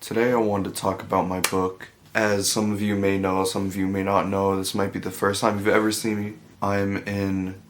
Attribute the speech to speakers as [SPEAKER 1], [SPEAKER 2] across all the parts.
[SPEAKER 1] Today I wanted to talk about my book. As some of you may know, some of you may not know, this might be the first time you've ever seen me. I'm in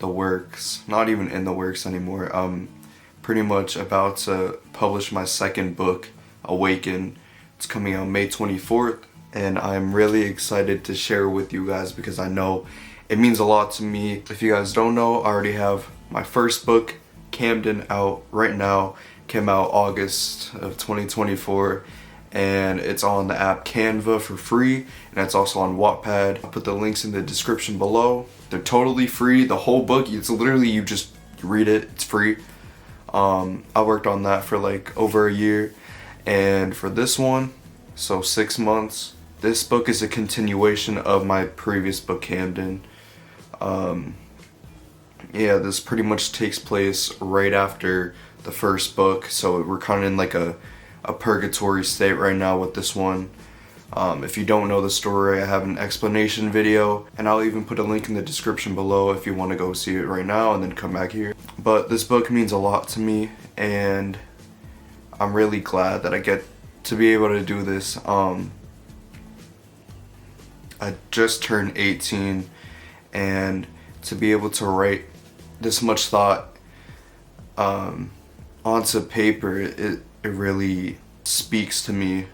[SPEAKER 1] the works, not even in the works anymore. I'm pretty much about to publish my second book, AWAKEN. It's coming out May 24th, and I'm really excited to share with you guys because I know it means a lot to me. If you guys don't know, I already have my first book, Camden, out right now. Came out August of 2024, and it's on the app Canva for free, and it's also on Wattpad. I'll put the links in the description below. They're totally free. The whole book, it's literally you just read it, it's free. I worked on that for like over a year, and for this one, so 6 months. This book is a continuation of my previous book, Camden. Yeah, this pretty much takes place right after the first book, so we're kind of in like a purgatory state right now with this one. If you don't know the story, I have an explanation video, and I'll even put a link in the description below if you want to go see it right now and then come back here. But this book means a lot to me, and I'm really glad that I get to be able to do this. I just turned 18, and to be able to write this much thought onto paper, it really speaks to me,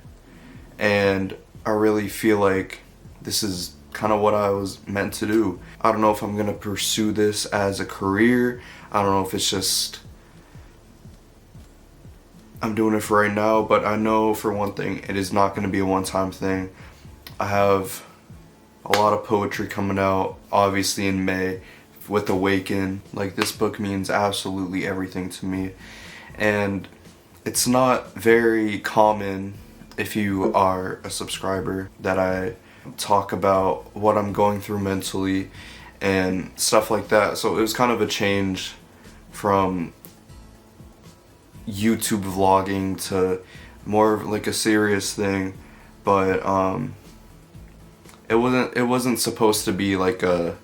[SPEAKER 1] and I really feel like this is kind of what I was meant to do. I don't know if I'm gonna pursue this as a career. I don't know if it's just I'm doing it for right now, but I know for one thing, it is not gonna be a one-time thing. I have a lot of poetry coming out, obviously in May, with AWAKEN. Like, this book means absolutely everything to me, and it's not very common, if you are a subscriber, that I talk about what I'm going through mentally and stuff like that. So it was kind of a change from YouTube vlogging to more of like a serious thing, but it wasn't supposed to be like a,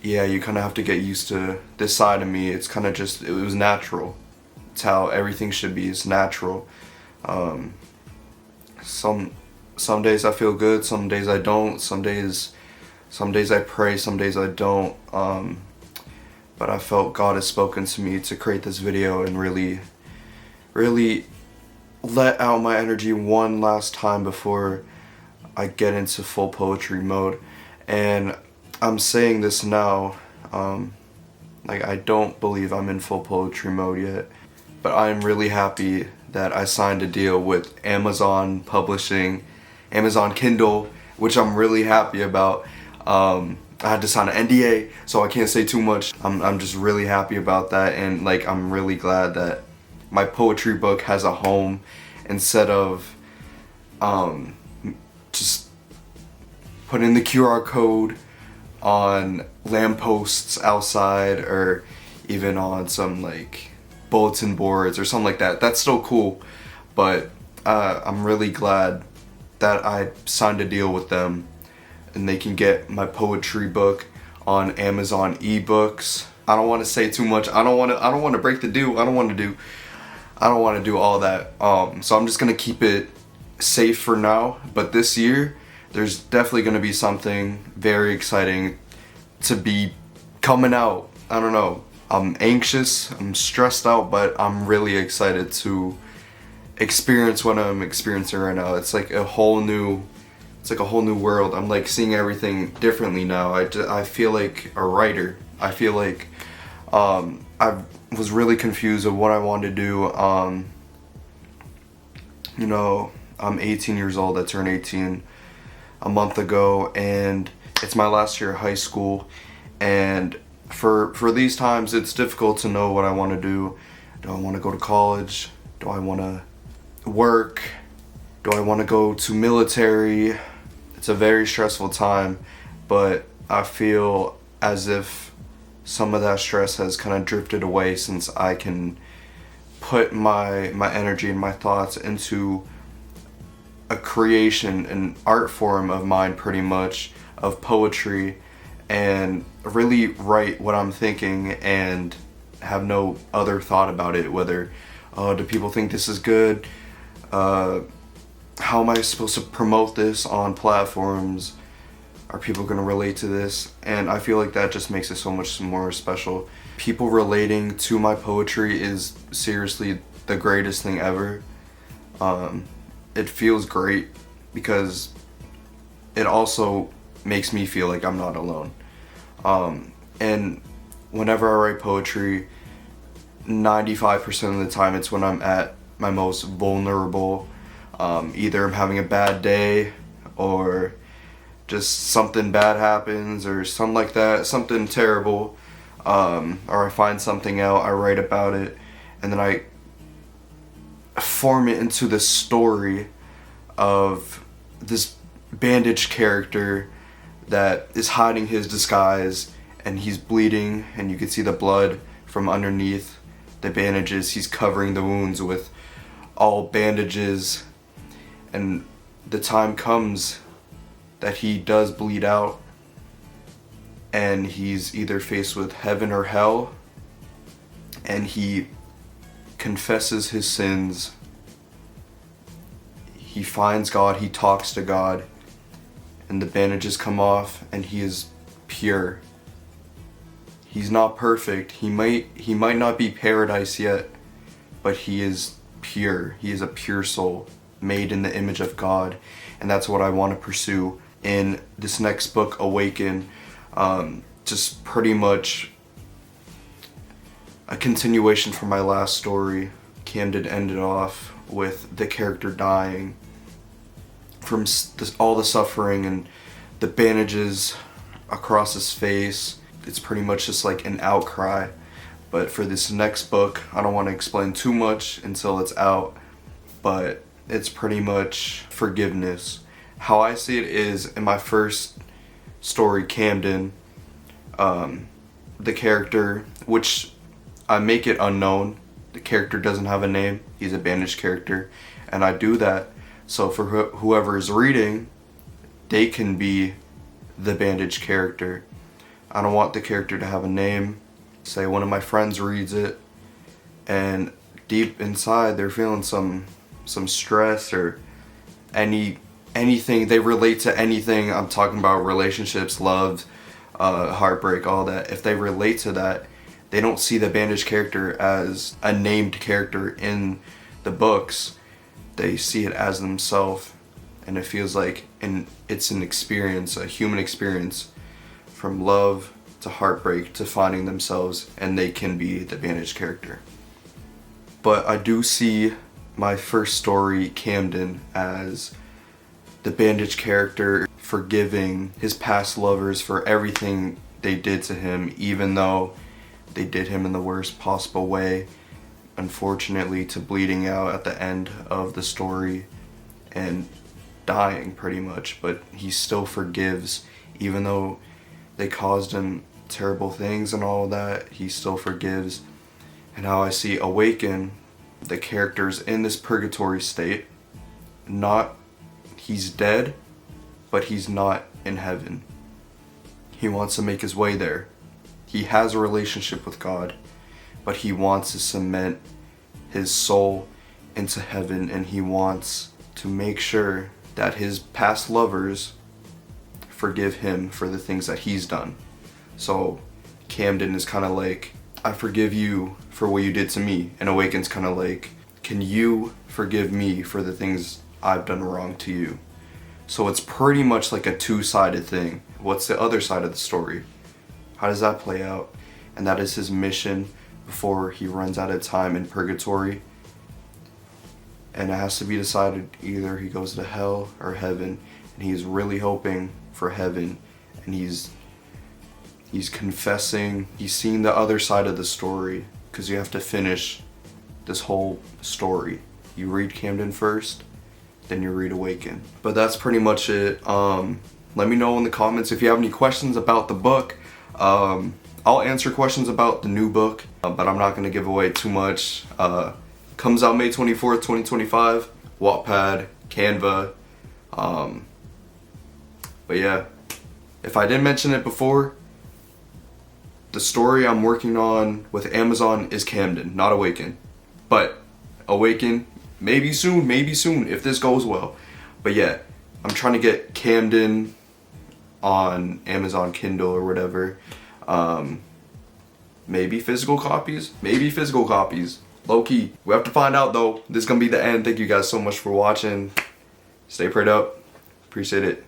[SPEAKER 1] yeah, you kind of have to get used to this side of me. It's kind of just, it was natural. It's how everything should be. It's natural. Some days I feel good, some days I don't. Some days I pray, some days I don't. But I felt God has spoken to me to create this video and really let out my energy one last time before I get into full poetry mode. And I'm saying this now, like, I don't believe I'm in full poetry mode yet, but I'm really happy that I signed a deal with Amazon Publishing, Amazon Kindle, which I'm really happy about. I had to sign an NDA, so I can't say too much. I'm just really happy about that, and like, I'm really glad that my poetry book has a home instead of just putting the QR code on lampposts outside, or even on some like bulletin boards or something like that. That's still cool, but I'm really glad that I signed a deal with them, and they can get my poetry book on Amazon eBooks. I don't want to say too much. I don't want to break the deal. I don't want to do all that. So I'm just gonna keep it safe for now. But this year, there's definitely gonna be something very exciting to be coming out. I don't know. I'm anxious, I'm stressed out, but I'm really excited to experience what I'm experiencing right now. It's like a whole new world. I'm like seeing everything differently now. I feel like a writer. I feel like I was really confused of what I wanted to do. You know, I'm 18 years old. I turned 18 a month ago, and it's my last year of high school, and for these times, it's difficult to know what I want to do. Do I want to go to college? Do I want to work? Do I want to go to military? It's a very stressful time, but I feel as if some of that stress has kind of drifted away since I can put my energy and my thoughts into a creation, an art form of mine, pretty much, of poetry, and really write what I'm thinking and have no other thought about it, whether do people think this is good, how am I supposed to promote this on platforms? Are people gonna relate to this? And I feel like that just makes it so much more special. People relating to my poetry is seriously the greatest thing ever. It feels great because it also makes me feel like I'm not alone. And whenever I write poetry, 95% of the time it's when I'm at my most vulnerable. Either I'm having a bad day, or just something bad happens, or something like that, something terrible, or I find something out, I write about it, and then I form it into this story of this bandaged character that is hiding his disguise, and he's bleeding, and you can see the blood from underneath the bandages. He's covering the wounds with all bandages, and the time comes that he does bleed out, and he's either faced with heaven or hell, and he confesses his sins. He finds God, he talks to God, and the bandages come off, and he is pure. He's not perfect. He might not be paradise yet, but he is pure. He is a pure soul made in the image of God, and that's what I want to pursue in this next book, Awaken. Just pretty much a continuation from my last story. Camden ended off with the character dying from all the suffering and the bandages across his face. It's pretty much just like an outcry. But for this next book, I don't want to explain too much until it's out, but it's pretty much forgiveness. How I see it is, in my first story, Camden, the character, which I make it unknown, the character doesn't have a name, he's a bandaged character, and I do that so for whoever is reading, they can be the bandaged character. I don't want the character to have a name. Say one of my friends reads it, and deep inside they're feeling some stress or anything, they relate to anything. I'm talking about relationships, love, heartbreak, all that. If they relate to that, they don't see the bandaged character as a named character in the books. They see it as themselves, and it feels like it's an experience, a human experience, from love to heartbreak to finding themselves, and they can be the bandaged character. But I do see my first story, Camden, as the bandaged character forgiving his past lovers for everything they did to him, even though they did him in the worst possible way, unfortunately, to bleeding out at the end of the story and dying pretty much. But he still forgives, even though they caused him terrible things and all that, he still forgives. And how I see Awaken, the character's in this purgatory state. He's dead, but he's not in heaven. He wants to make his way there. He has a relationship with God, but he wants to cement his soul into heaven, and he wants to make sure that his past lovers forgive him for the things that he's done. So Camden is kind of like, I forgive you for what you did to me, and Awaken's kind of like, can you forgive me for the things I've done wrong to you? So it's pretty much like a two-sided thing. What's the other side of the story? How does that play out? And that is his mission before he runs out of time in purgatory. And it has to be decided, either he goes to hell or heaven. And he's really hoping for heaven. And he's confessing, he's seeing the other side of the story, because you have to finish this whole story. You read Camden first, then you read Awaken. But that's pretty much it. Let me know in the comments if you have any questions about the book. I'll answer questions about the new book, but I'm not going to give away too much. Comes out May 24th, 2025. Wattpad, Canva. But yeah, if I didn't mention it before, the story I'm working on with Amazon is Camden, not Awaken. But Awaken, maybe soon if this goes well. But yeah, I'm trying to get Camden on Amazon Kindle or whatever. Maybe physical copies, low key. We have to find out though. This is gonna be the end. Thank you guys so much for watching. Stay prayed up. Appreciate it.